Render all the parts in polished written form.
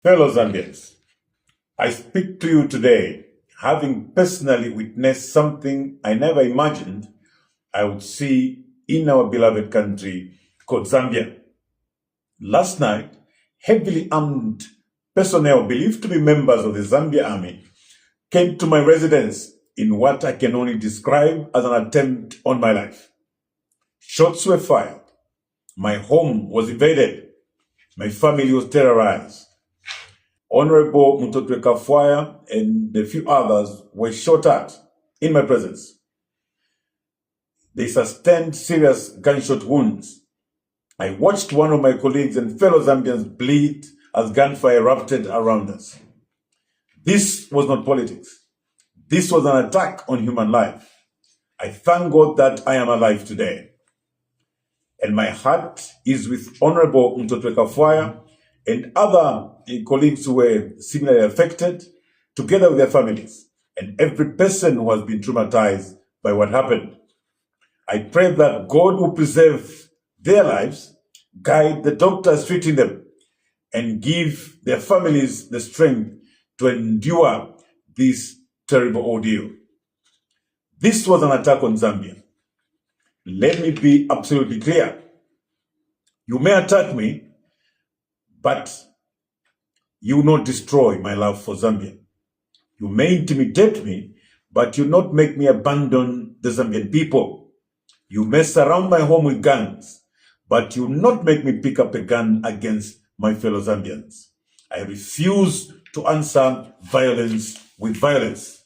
Fellow Zambians, I speak to you today having personally witnessed something I never imagined I would see in our beloved country called Zambia. Last night, heavily armed personnel believed to be members of the Zambia army came to my residence in what I can only describe as an attempt on my life. Shots were fired. My home was invaded. My family was terrorized. Honorable Mutotwe Kafwaya and a few others were shot at in my presence. They sustained serious gunshot wounds. I watched one of my colleagues and fellow Zambians bleed as gunfire erupted around us. This was not politics. This was an attack on human life. I thank God that I am alive today. And my heart is with Honorable Mutotwe Kafwaya and other colleagues who were similarly affected, together with their families, and every person who has been traumatized by what happened. I pray that God will preserve their lives, guide the doctors treating them, and give their families the strength to endure this terrible ordeal. This was an attack on Zambia. Let me be absolutely clear. You may attack me, but you will not destroy my love for Zambia. You may intimidate me, but you will not make me abandon the Zambian people. You may surround my home with guns, but you will not make me pick up a gun against my fellow Zambians. I refuse to answer violence with violence.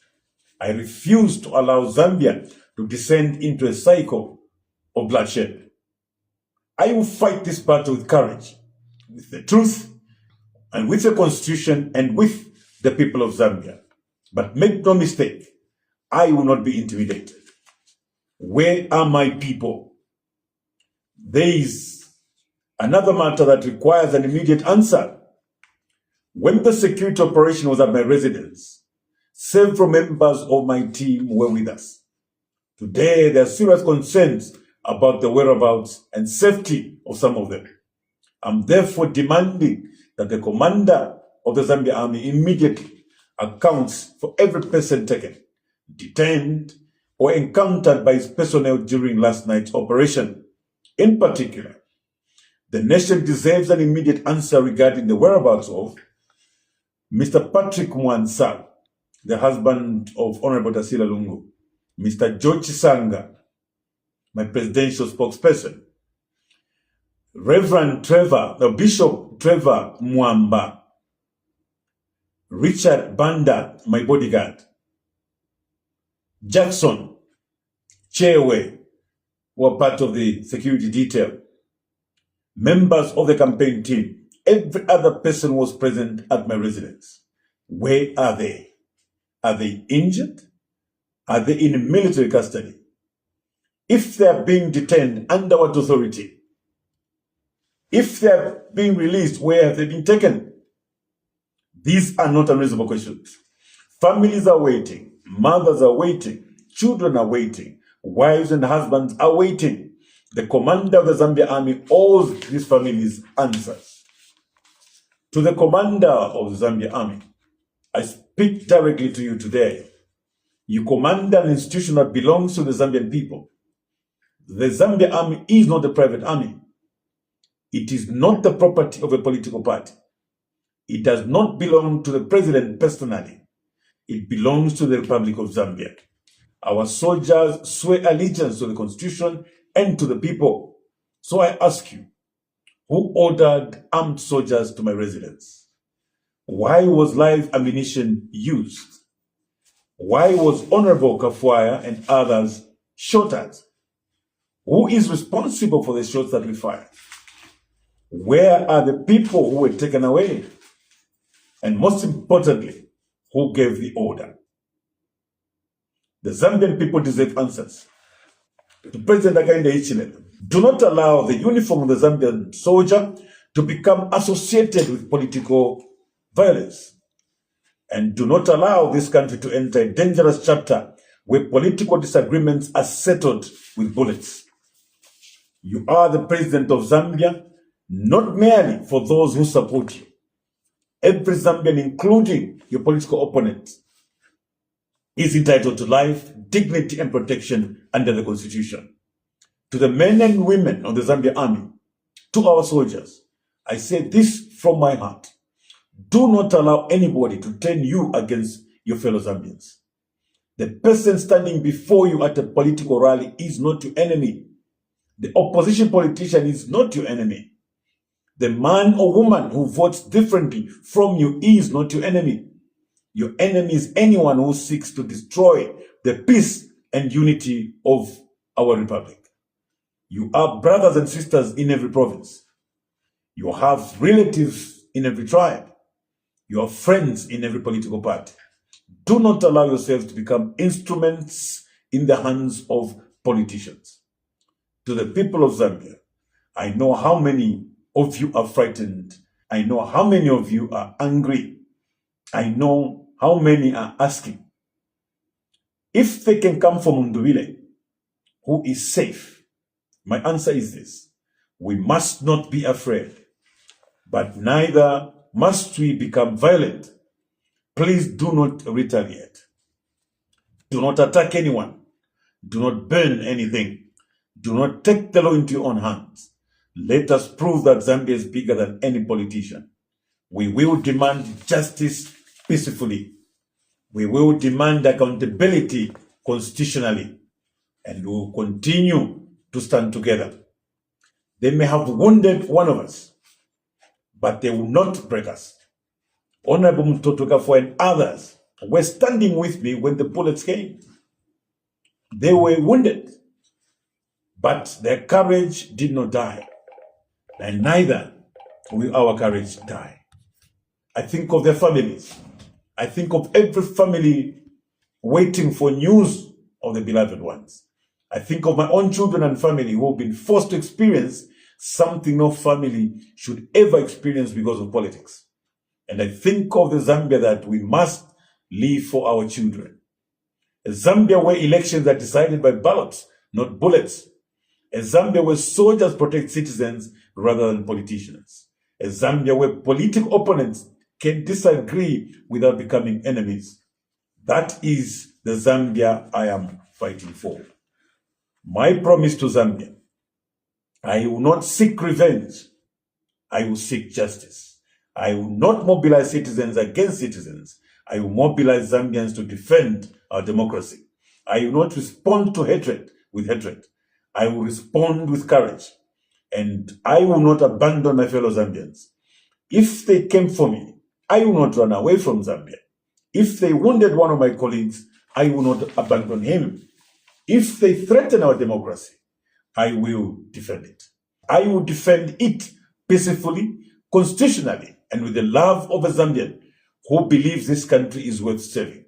I refuse to allow Zambia to descend into a cycle of bloodshed. I will fight this battle with courage, with the truth, and with the constitution, and with the people of Zambia. But make no mistake, I will not be intimidated. Where are my people? There is another matter that requires an immediate answer. When the security operation was at my residence, several members of my team were with us. Today, there are serious concerns about the whereabouts and safety of some of them. I'm therefore demanding that the commander of the Zambia army immediately accounts for every person taken, detained, or encountered by his personnel during last night's operation. In particular, the nation deserves an immediate answer regarding the whereabouts of Mr. Patrick Mwansa, the husband of Honorable Tasila Lungu, Mr. George Sanga, my presidential spokesperson, Reverend Trevor, the Bishop Trevor Mwamba, Richard Banda, my bodyguard, Jackson, Chewe, who are part of the security detail, members of the campaign team, every other person was present at my residence. Where are they? Are they injured? Are they in military custody? If they are being detained, under what authority? If they are being released, where have they been taken? These are not unreasonable questions. Families are waiting. Mothers are waiting. Children are waiting. Wives and husbands are waiting. The commander of the Zambia army owes these families answers. To the commander of the Zambia army, I speak directly to you today. You command an institution that belongs to the Zambian people. The Zambia army is not a private army. It is not the property of a political party. It does not belong to the president personally. It belongs to the Republic of Zambia. Our soldiers swear allegiance to the constitution and to the people. So I ask you, who ordered armed soldiers to my residence? Why was live ammunition used? Why was Honorable Kafwaya and others shot at? Who is responsible for the shots that we fired? Where are the people who were taken away? And most importantly, who gave the order? The Zambian people deserve answers. To President Hakainde Hichilema, do not allow the uniform of the Zambian soldier to become associated with political violence. And do not allow this country to enter a dangerous chapter where political disagreements are settled with bullets. You are the president of Zambia, not merely for those who support you. Every Zambian, including your political opponent, is entitled to life, dignity, and protection under the Constitution. To the men and women of the Zambian Army, to our soldiers, I say this from my heart. Do not allow anybody to turn you against your fellow Zambians. The person standing before you at a political rally is not your enemy. The opposition politician is not your enemy. The man or woman who votes differently from you is not your enemy. Your enemy is anyone who seeks to destroy the peace and unity of our republic. You are brothers and sisters in every province. You have relatives in every tribe. You are friends in every political party. Do not allow yourselves to become instruments in the hands of politicians. To the people of Zambia, I know how many of you are frightened. I know how many of you are angry. I know how many are asking if they can come from Ndubile, who is safe. My answer is this: we must not be afraid, but neither must we become violent. Please do not retaliate. Do not attack anyone. Do not burn anything. Do not take the law into your own hands. Let us prove that Zambia is bigger than any politician. We will demand justice peacefully. We will demand accountability constitutionally. And we will continue to stand together. They may have wounded one of us, but they will not break us. Honorable Mutotokafo and others were standing with me when the bullets came. They were wounded, but their courage did not die, and neither will our courage die. I think of their families. I think of every family waiting for news of the beloved ones. I think of my own children and family who have been forced to experience something no family should ever experience because of politics. And I think of the Zambia that we must leave for our children. A Zambia where elections are decided by ballots, not bullets. A Zambia where soldiers protect citizens rather than politicians. A Zambia where political opponents can disagree without becoming enemies. That is the Zambia I am fighting for. My promise to Zambia: I will not seek revenge. I will seek justice. I will not mobilize citizens against citizens. I will mobilize Zambians to defend our democracy. I will not respond to hatred with hatred. I will respond with courage. And I will not abandon my fellow Zambians. If they came for me, I will not run away from Zambia. If they wounded one of my colleagues, I will not abandon him. If they threaten our democracy, I will defend it. I will defend it peacefully, constitutionally, and with the love of a Zambian who believes this country is worth serving.